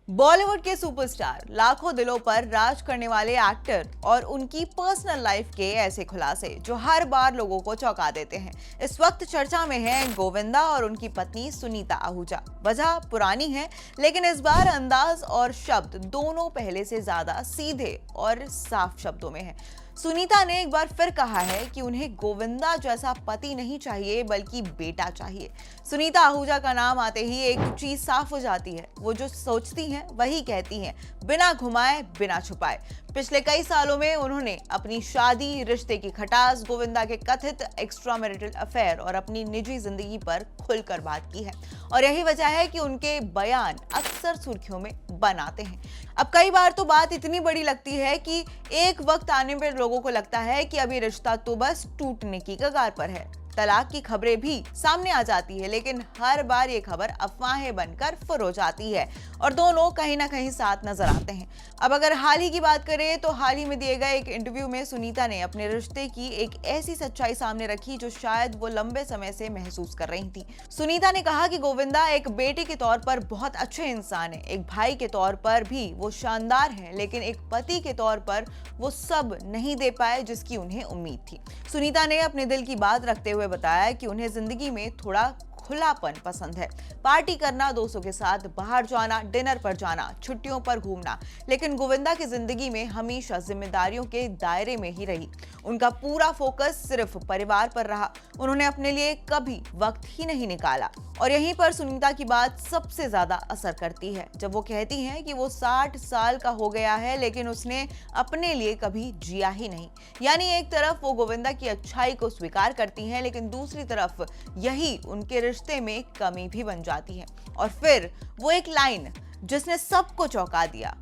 बॉलीवुड के सुपरस्टार, लाखों दिलों पर राज करने वाले एक्टर और उनकी पर्सनल लाइफ के ऐसे खुलासे जो हर बार लोगों को चौंका देते हैं। इस वक्त चर्चा में है गोविंदा और उनकी पत्नी सुनीता आहूजा। वजह पुरानी है, लेकिन इस बार अंदाज और शब्द दोनों पहले से ज्यादा सीधे और साफ शब्दों में है। सुनीता ने एक बार फिर कहा है कि उन्हें गोविंदा जैसा पति नहीं चाहिए, बल्कि बेटा चाहिए। सुनीता आहूजा का नाम आते ही एक चीज साफ हो जाती है, वो जो सोचती हैं वही कहती हैं, बिना घुमाए बिना छुपाए। पिछले कई सालों में उन्होंने अपनी शादी, रिश्ते की खटास, गोविंदा के कथित एक्स्ट्रा मैरिटल अफेयर और अपनी निजी जिंदगी पर खुलकर बात की है। और यही वजह है कि उनके बयान अक्सर सुर्खियों में बनाते हैं। अब कई बार तो बात इतनी बड़ी लगती है कि एक वक्त आने पर लोगों को लगता है कि अभी रिश्ता तो बस टूटने की कगार पर है। तलाक की खबरें भी सामने आ जाती है, लेकिन हर बार ये खबर अफवाहें बनकर फुर हो जाती है और दोनों कहीं ना कहीं साथ नजर आते हैं। अब अगर हाल ही की बात करें तो हाल ही में दिए गए एक इंटरव्यू में सुनीता ने अपने रिश्ते की एक ऐसी सच्चाई सामने रखी जो शायद वो लंबे समय से महसूस कर रही थी। सुनीता ने कहा कि गोविंदा एक बेटे के तौर पर बहुत अच्छे इंसान है, एक भाई के तौर पर भी वो शानदार है, लेकिन एक पति के तौर पर वो सब नहीं दे पाए जिसकी उन्हें उम्मीद थी। सुनीता ने अपने दिल की बात रखते हुए बताया कि उन्हें जिंदगी में थोड़ा खुलापन पसंद है, पार्टी करना, दोस्तों के साथ बाहर जाना, डिनर पर जाना, छुट्टियों पर घूमना। लेकिन गोविंदा की जिंदगी में हमेशा जिम्मेदारियों के दायरे में ही रही। उनका पूरा फोकस सिर्फ परिवार पर रहा। उन्होंने अपने लिए कभी वक्त ही नहीं निकाला। और यहीं पर सुनीता की बात सबसे ज्यादा असर करती है, जब वो कहती हैं कि वो 60 साल का हो गया है, लेकिन उसने अपने लिए कभी जिया ही नहीं। यानी एक तरफ वो गोविंदा की अच्छाई को स्वीकार करती हैं, लेकिन दूसरी तरफ यही उनके रिश्ते में कमी भी बन जाती है। और फिर वो एक लाइन जिसने सबको चौंका दिया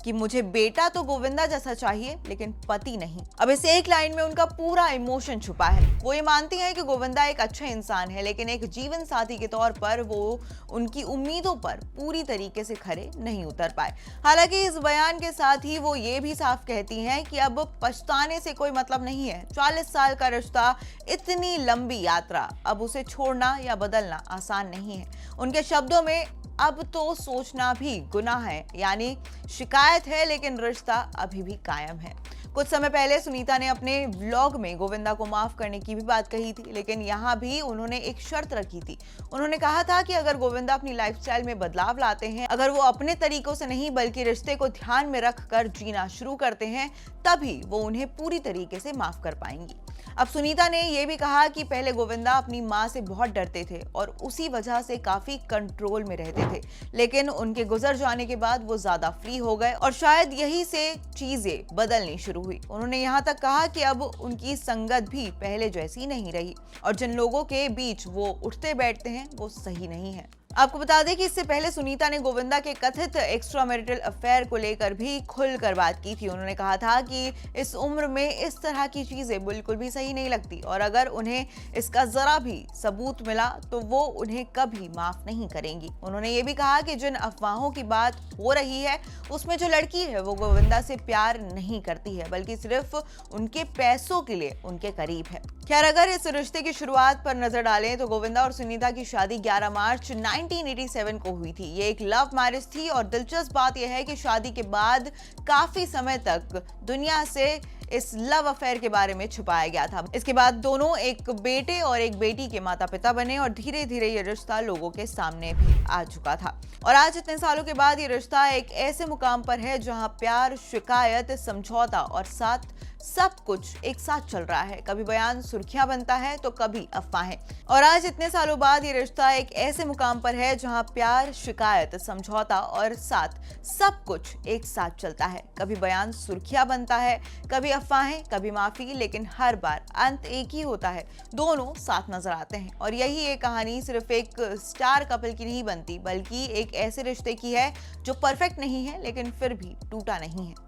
कि मुझे बेटा तो गोविंदा जैसा चाहिए, लेकिन पति नहीं। अब इस एक लाइन में उनका पूरा इमोशन छुपा है। वो ये मानती हैं कि गोविंदा एक अच्छा इंसान है, लेकिन एक जीवन साथी के तौर पर वो उनकी उम्मीदों पर पूरी तरीके से खरे नहीं उतर पाए। हालांकि इस बयान के साथ ही वो ये भी साफ कहती हैं कि अब पछताने से कोई मतलब नहीं है। 40 साल का रिश्ता, इतनी लंबी यात्रा, अब उसे छोड़ना या बदलना आसान नहीं है। उनके शब्दों में अब तो सोचना भी गुनाह है, यानी शिकायत है, लेकिन रिश्ता अभी भी कायम है। कुछ समय पहले सुनीता ने अपने व्लॉग में गोविंदा को माफ करने की भी बात कही थी, लेकिन यहाँ भी उन्होंने एक शर्त रखी थी। उन्होंने कहा था कि अगर गोविंदा अपनी लाइफस्टाइल में बदलाव लाते हैं, अगर वो अपने तरीकों से नहीं बल्कि रिश्ते को ध्यान में रखकर जीना शुरू करते हैं, तभी वो उन्हें पूरी तरीके से माफ कर पाएंगी। अब सुनीता ने यह भी कहा कि पहले गोविंदा अपनी मां से बहुत डरते थे और उसी वजह से काफी कंट्रोल में रहते थे, लेकिन उनके गुजर जाने के बाद वो ज्यादा फ्री हो गए और शायद यही से चीजें बदलनी शुरू हुई। उन्होंने यहाँ तक कहा कि अब उनकी संगत भी पहले जैसी नहीं रही और जिन लोगों के बीच वो उठते बैठते हैं वो सही नहीं है। आपको बता दें कि इससे पहले सुनीता ने गोविंदा के कथित एक्स्ट्रा मैरिटल अफेयर को लेकर भी खुलकर बात की थी। उन्होंने कहा था कि इस उम्र में इस तरह की चीजें बिल्कुल भी सही नहीं लगती और अगर उन्हें इसका जरा भी सबूत मिला तो वो उन्हें कभी माफ नहीं करेंगी। उन्होंने ये भी कहा कि जिन अफवाहों की बात हो रही है उसमें जो लड़की है वो गोविंदा से प्यार नहीं करती है, बल्कि सिर्फ उनके पैसों के लिए उनके करीब है। खैर, अगर इस रिश्ते की शुरुआत पर नजर डालें तो गोविंदा और सुनीता की शादी 11 मार्च 1987 को हुई थी। ये एक लव मैरिज थी और दिलचस्प बात यह है कि शादी के बाद काफी समय तक दुनिया से इस लव अफेयर के बारे में छुपाया गया था। इसके बाद दोनों एक बेटे और एक बेटी के माता पिता बने और धीरे धीरे ये रिश्ता लोगों के सामने भी आ चुका था। और आज इतने सालों के बाद ये रिश्ता एक ऐसे मुकाम पर है जहां प्यार, शिकायत, समझौता और साथ सब कुछ एक साथ चल रहा है। कभी बयान सुर्खियां बनता है तो कभी अफवाहें। और आज इतने सालों बाद ये रिश्ता एक ऐसे मुकाम पर है जहां प्यार, शिकायत, समझौता और साथ सब कुछ एक साथ चलता है। कभी बयान सुर्खियां बनता है, कभी अफवाहें, कभी माफी, लेकिन हर बार अंत एक ही होता है, दोनों साथ नजर आते हैं। और यही एक कहानी सिर्फ एक स्टार कपल की नहीं बनती, बल्कि एक ऐसे रिश्ते की है जो परफेक्ट नहीं है, लेकिन फिर भी टूटा नहीं है।